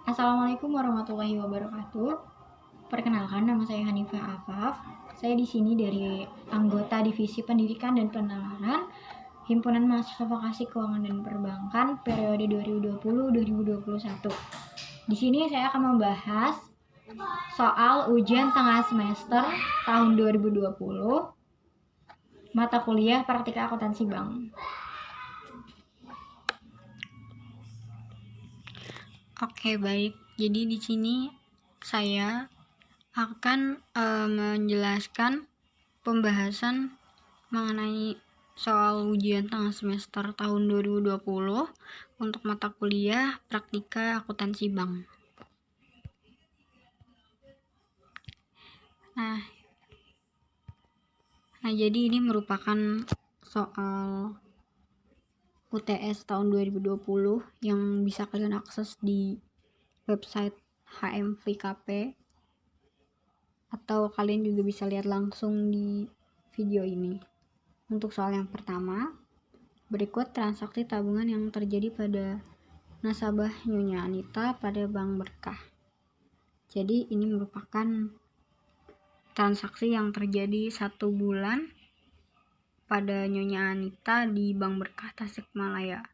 Assalamualaikum warahmatullahi wabarakatuh. Perkenalkan, nama saya Hanifah Afaf. Saya di sini dari anggota Divisi Pendidikan dan Penalaran Himpunan Mahasiswa Vokasi Keuangan dan Perbankan periode 2020-2021. Di sini saya akan membahas soal ujian tengah semester tahun 2020 mata kuliah Praktika Akuntansi Bank. Oke, baik. Jadi di sini saya akan menjelaskan pembahasan mengenai soal ujian tengah semester tahun 2020 untuk mata kuliah Praktika Akuntansi Bank. Nah, jadi ini merupakan soal UTS tahun 2020 yang bisa kalian akses di website HMVKP, atau kalian juga bisa lihat langsung di video ini. Untuk soal yang pertama, berikut transaksi tabungan yang terjadi pada nasabah Nyonya Anita pada Bank Berkah. Jadi ini merupakan transaksi yang terjadi 1 bulan pada Nyonya Anita di Bank Berkah Tasikmalaya.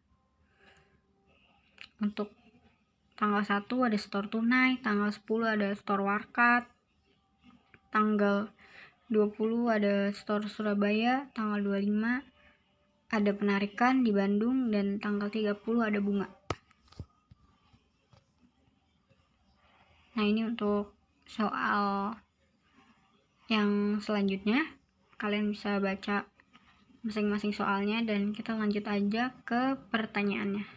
Untuk tanggal 1 ada store tunai, tanggal 10 ada store Warkat, tanggal 20 ada store Surabaya, tanggal 25 ada penarikan di Bandung, dan tanggal 30 ada bunga. Nah, ini untuk soal yang selanjutnya. Kalian bisa baca masing-masing soalnya dan kita lanjut aja ke pertanyaannya.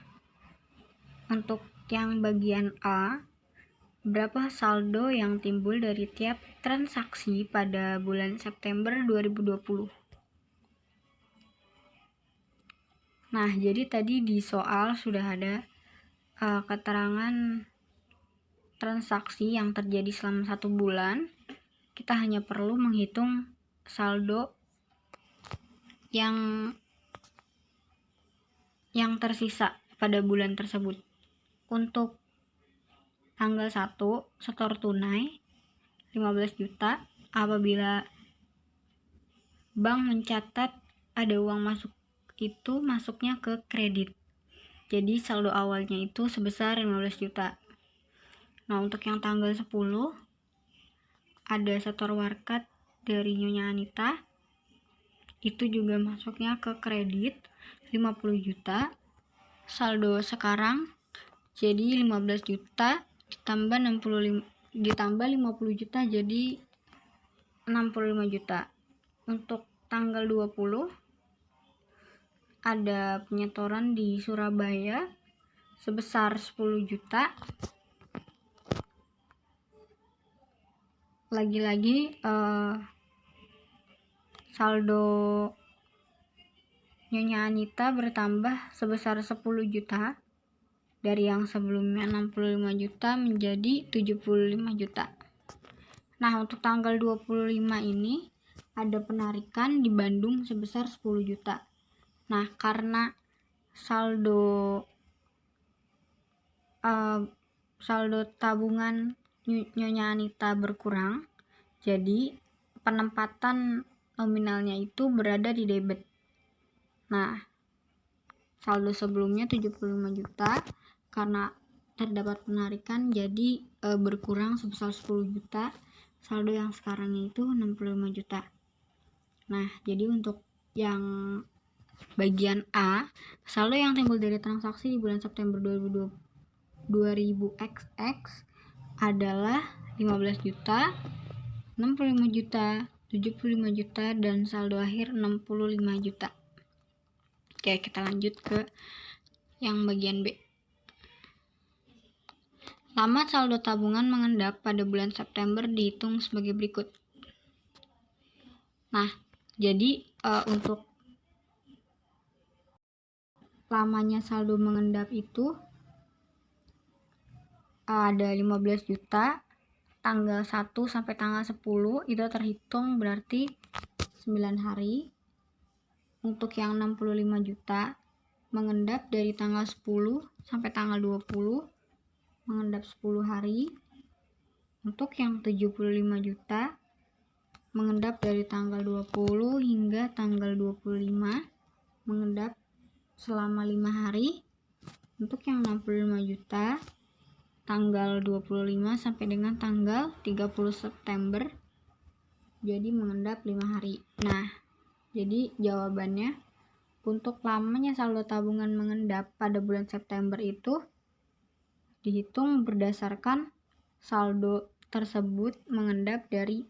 Untuk yang bagian A, berapa saldo yang timbul dari tiap transaksi pada bulan September 2020? Nah, jadi tadi di soal sudah ada keterangan transaksi yang terjadi selama 1 bulan. Kita hanya perlu menghitung saldo yang tersisa pada bulan tersebut. Untuk tanggal 1, setor tunai 15 juta apabila bank mencatat ada uang masuk, itu masuknya ke kredit. Jadi saldo awalnya itu sebesar 15 juta. Nah, untuk yang tanggal 10 ada setor Warkat dari Nyonya Anita, itu juga masuknya ke kredit 50 juta. Saldo sekarang jadi 15 juta ditambah 50 juta jadi 65 juta. Untuk tanggal 20 ada penyetoran di Surabaya sebesar 10 juta. Lagi-lagi saldo Nyonya Anita bertambah sebesar 10 juta dari yang sebelumnya 65 juta menjadi 75 juta. Nah, untuk tanggal 25 ini ada penarikan di Bandung sebesar 10 juta. Nah, karena saldo tabungan Nyonya Anita berkurang, jadi penempatan nominalnya itu berada di debit. Nah, saldo sebelumnya 75 juta, karena terdapat penarikan jadi berkurang sebesar 10 juta. Saldo yang sekarangnya itu 65 juta. Nah, jadi untuk yang bagian A, saldo yang timbul dari transaksi di bulan September 2000XX adalah 15 juta, 65 juta, 75 juta, dan saldo akhir 65 juta. Oke, kita lanjut ke yang bagian B. Lama saldo tabungan mengendap pada bulan September dihitung sebagai berikut. Nah, jadi untuk lamanya saldo mengendap itu ada 15 juta, tanggal 1 sampai tanggal 10 itu terhitung berarti 9 hari. Untuk yang 65 juta mengendap dari tanggal 10 sampai tanggal 20. mengendap 10 hari. Untuk yang 75 juta mengendap dari tanggal 20 hingga tanggal 25, mengendap selama 5 hari. Untuk yang 65 juta tanggal 25 sampai dengan tanggal 30 September, jadi mengendap 5 hari. Nah, jadi jawabannya untuk lamanya saldo tabungan mengendap pada bulan September itu dihitung berdasarkan saldo tersebut mengendap dari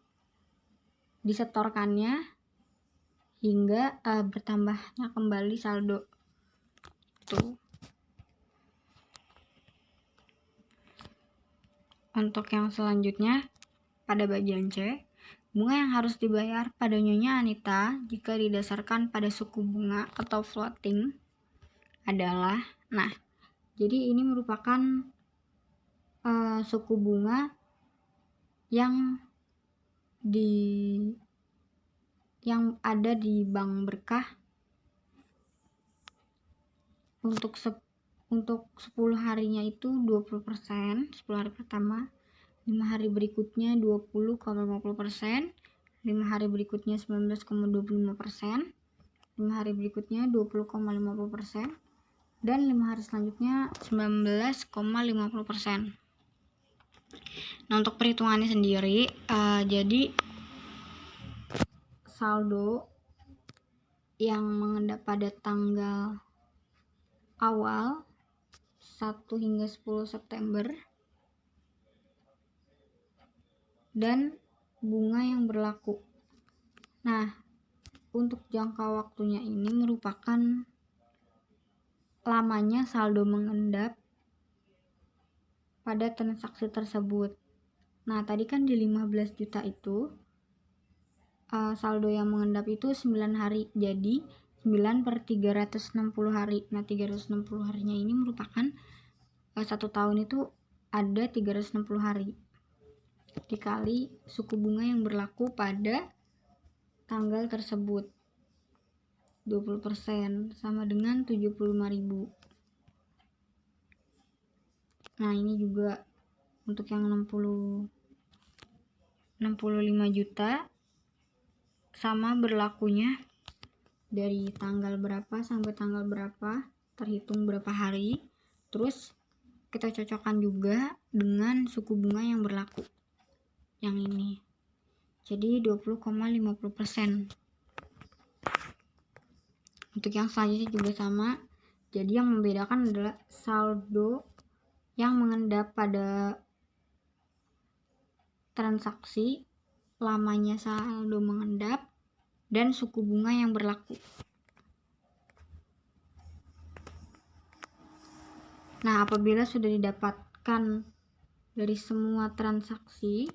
disetorkannya hingga bertambahnya kembali saldo itu. Untuk yang selanjutnya pada bagian C, bunga yang harus dibayar pada Nyonya Anita jika didasarkan pada suku bunga atau floating adalah, nah, jadi ini merupakan suku bunga yang ada di Bank Berkah untuk 10 harinya itu 20%, 10 hari pertama, 5 hari berikutnya 20,50%, 5 hari berikutnya 19,25%, 5 hari berikutnya 20,50%, dan 5 hari selanjutnya 19,50%. Nah, untuk perhitungannya sendiri, jadi saldo yang mengendap pada tanggal awal 1 hingga 10 September dan bunga yang berlaku. Nah, untuk jangka waktunya ini merupakan lamanya saldo mengendap pada transaksi tersebut. Nah, tadi kan di 15 juta itu saldo yang mengendap itu 9 hari, jadi 9 per 360 hari. Nah, 360 harinya ini merupakan 1 tahun itu ada 360 hari dikali suku bunga yang berlaku pada tanggal tersebut 20% sama dengan 75.000. Nah, ini juga untuk yang 65 juta sama berlakunya dari tanggal berapa sampai tanggal berapa, terhitung berapa hari, terus kita cocokkan juga dengan suku bunga yang berlaku yang ini, jadi 20,50%. Untuk yang selanjutnya juga sama, jadi yang membedakan adalah saldo yang mengendap pada transaksi, lamanya saldo mengendap, dan suku bunga yang berlaku. Nah, apabila sudah didapatkan dari semua transaksi,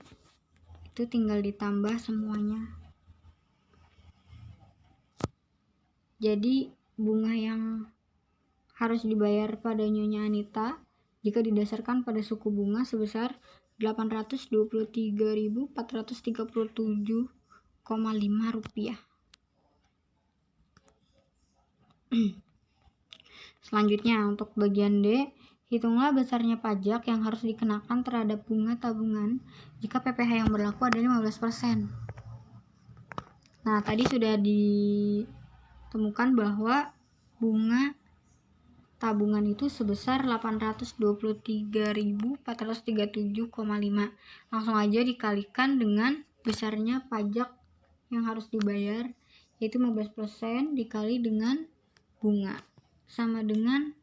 itu tinggal ditambah semuanya. Jadi bunga yang harus dibayar pada Nyonya Anita jika didasarkan pada suku bunga sebesar 823.437,5 rupiah. Selanjutnya untuk bagian D, hitunglah besarnya pajak yang harus dikenakan terhadap bunga tabungan jika PPh yang berlaku adalah 15%. Nah, tadi sudah ditemukan bahwa bunga tabungan itu sebesar 823.437,5. Langsung aja dikalikan dengan besarnya pajak yang harus dibayar, yaitu 15% dikali dengan bunga, sama dengan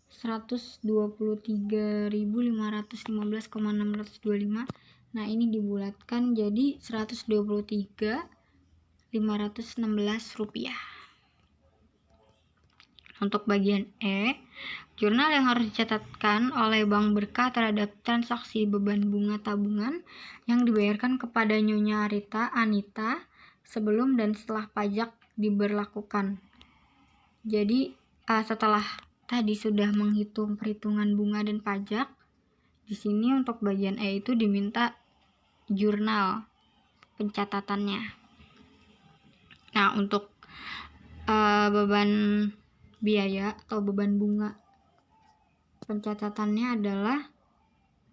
123.515,625. Nah, ini dibulatkan jadi 123.516 rupiah. Untuk bagian E, jurnal yang harus dicatatkan oleh Bank Berkah terhadap transaksi beban bunga tabungan yang dibayarkan kepada Nyonya Anita sebelum dan setelah pajak diberlakukan. Jadi setelah tadi sudah menghitung perhitungan bunga dan pajak, di sini untuk bagian E itu diminta jurnal pencatatannya. Nah, untuk beban biaya atau beban bunga pencatatannya adalah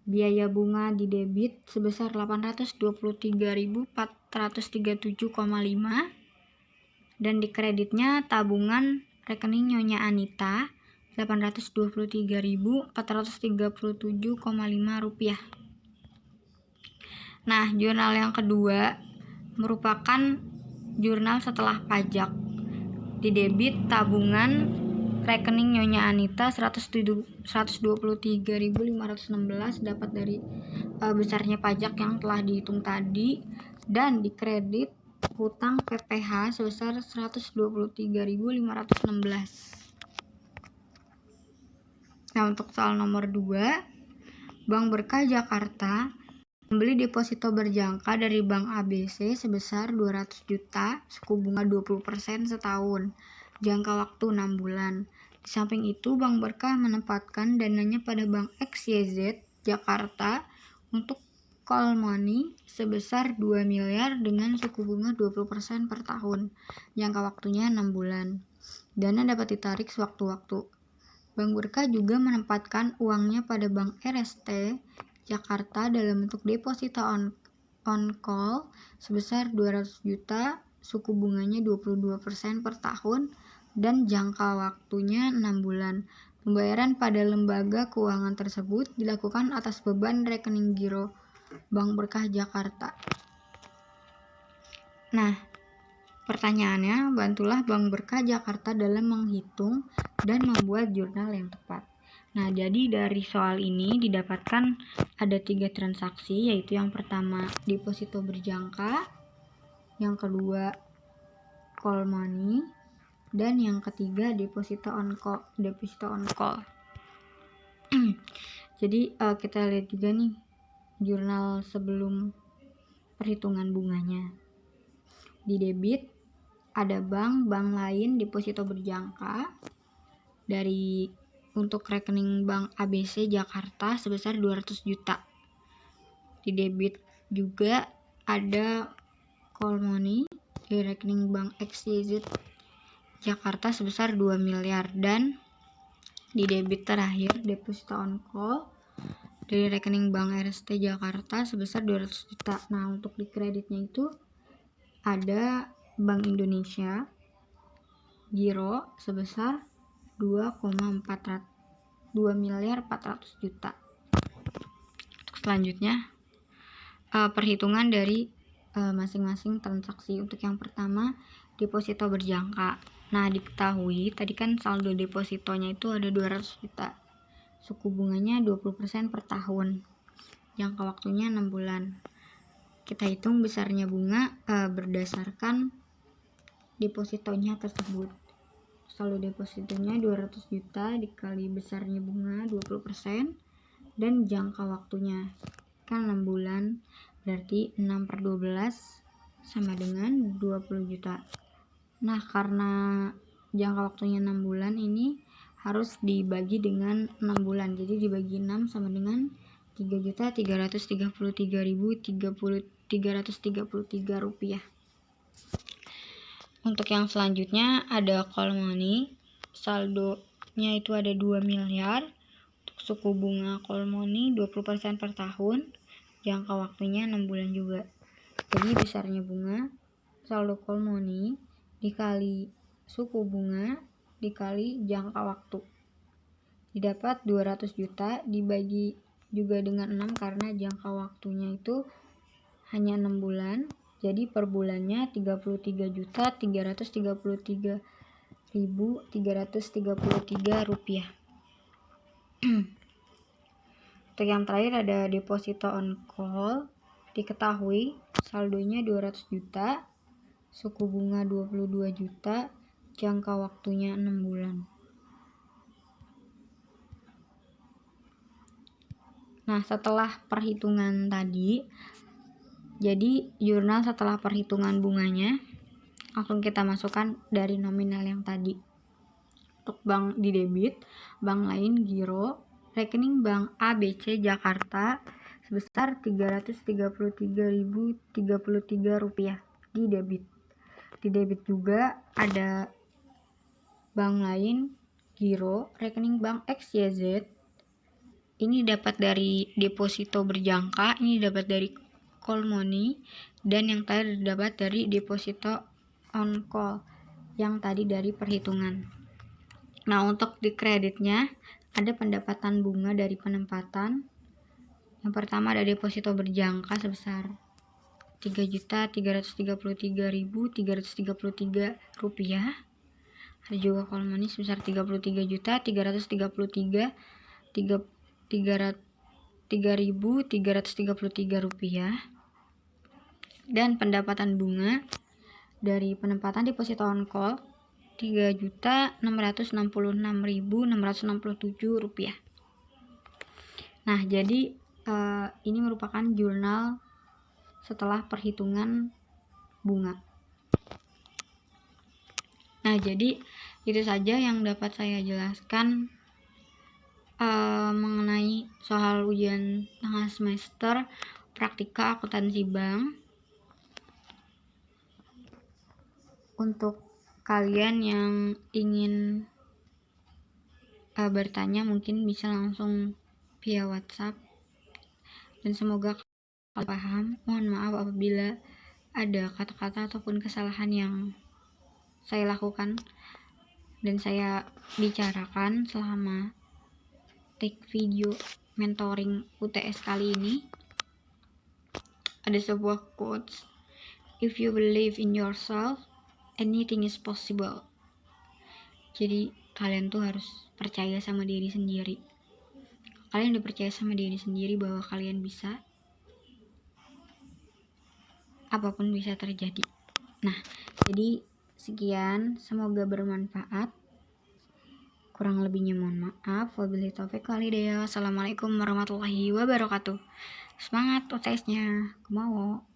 Biaya bunga di debit sebesar 823.437,5 dan di kreditnya tabungan rekening Nyonya Anita 823.437,5 rupiah. Nah, jurnal yang kedua merupakan jurnal setelah pajak. Di debit tabungan rekening Nyonya Anita 123.516 dapat dari besarnya pajak yang telah dihitung tadi, dan di kredit hutang PPh sebesar 123.516. Nah, untuk soal nomor 2, Bank Berkah Jakarta membeli deposito berjangka dari Bank ABC sebesar 200 juta, suku bunga 20% setahun, jangka waktu 6 bulan. Di samping itu, Bank Berkah menempatkan dananya pada Bank XYZ Jakarta untuk call money sebesar 2 miliar dengan suku bunga 20% per tahun, jangka waktunya 6 bulan. Dana dapat ditarik sewaktu-waktu. Bank Berkah juga menempatkan uangnya pada Bank RST Jakarta dalam bentuk deposito on call sebesar 200 juta, suku bunganya 22% per tahun, dan jangka waktunya 6 bulan. Pembayaran pada lembaga keuangan tersebut dilakukan atas beban rekening giro Bank Berkah Jakarta. Nah, pertanyaannya, bantulah Bank Berkah Jakarta dalam menghitung dan membuat jurnal yang tepat. Nah, jadi dari soal ini didapatkan ada 3 transaksi, yaitu yang pertama deposito berjangka, yang kedua call money, dan yang ketiga deposito on call. Jadi kita lihat juga nih jurnal sebelum perhitungan bunganya. Di debit ada bank lain deposito berjangka dari untuk rekening Bank ABC Jakarta sebesar 200 juta. Di debit juga ada call money di rekening Bank XYZ Jakarta sebesar 2 miliar, dan di debit terakhir deposito on call dari rekening Bank RST Jakarta sebesar 200 juta. Nah, untuk di kreditnya itu ada Bank Indonesia giro sebesar 2 miliar 400 juta. Untuk selanjutnya perhitungan dari masing-masing transaksi. Untuk yang pertama deposito berjangka. Nah, diketahui tadi kan saldo depositonya itu ada 200 juta. Suku bunganya 20% per tahun. Jangka waktunya 6 bulan. Kita hitung besarnya bunga berdasarkan depositonya tersebut. Saldo depositonya 200 juta dikali besarnya bunga 20% dan jangka waktunya kan 6 bulan, berarti 6/12 sama dengan 20 juta. Nah, karena jangka waktunya 6 bulan ini harus dibagi dengan 6 bulan, jadi dibagi 6 sama dengan 3.333.333 rupiah. Untuk yang selanjutnya ada call money, saldonya itu ada 2 miliar. Untuk suku bunga call money 20% per tahun, jangka waktunya 6 bulan juga. Jadi besarnya bunga saldo call money dikali suku bunga dikali jangka waktu didapat 200 juta, dibagi juga dengan 6 karena jangka waktunya itu hanya 6 bulan. Jadi per bulannya 33.333.333 rupiah. Untuk yang terakhir ada deposito on call. Diketahui saldonya 200 juta, suku bunga 22 juta, jangka waktunya 6 bulan. Nah, setelah perhitungan tadi, jadi jurnal setelah perhitungan bunganya langsung kita masukkan dari nominal yang tadi. Untuk bank di debit, bank lain giro rekening Bank ABC Jakarta sebesar 333.033 rupiah di debit. Di debit juga ada bank lain giro rekening Bank XYZ ini dapat dari deposito berjangka, ini dapat dari call money, dan yang tadi dapat dari deposito on call, yang tadi dari perhitungan. Nah, untuk di kreditnya ada pendapatan bunga dari penempatan. Yang pertama ada deposito berjangka sebesar Rp3.333.333. Ada juga call money sebesar Rp33.333.333 dan pendapatan bunga dari penempatan deposito on call Rp3.666.667. Nah, jadi ini merupakan jurnal setelah perhitungan bunga. Nah, jadi itu saja yang dapat saya jelaskan mengenai soal ujian tengah semester praktika akuntansi bank. Untuk kalian yang ingin bertanya mungkin bisa langsung via WhatsApp, dan semoga kalian paham. Mohon maaf apabila ada kata-kata ataupun kesalahan yang saya lakukan dan saya bicarakan selama take video mentoring UTS kali ini. Ada sebuah quotes, "If you believe in yourself, anything is possible." Jadi kalian tuh harus percaya sama diri sendiri. Kalian udah percaya sama diri sendiri bahwa kalian bisa, apapun bisa terjadi. Nah, jadi sekian, semoga bermanfaat. Kurang lebihnya mohon maaf. Wabillahi taufiq wal hidayah. Assalamualaikum warahmatullahi wabarakatuh. Semangat UTS-nya. Kemau.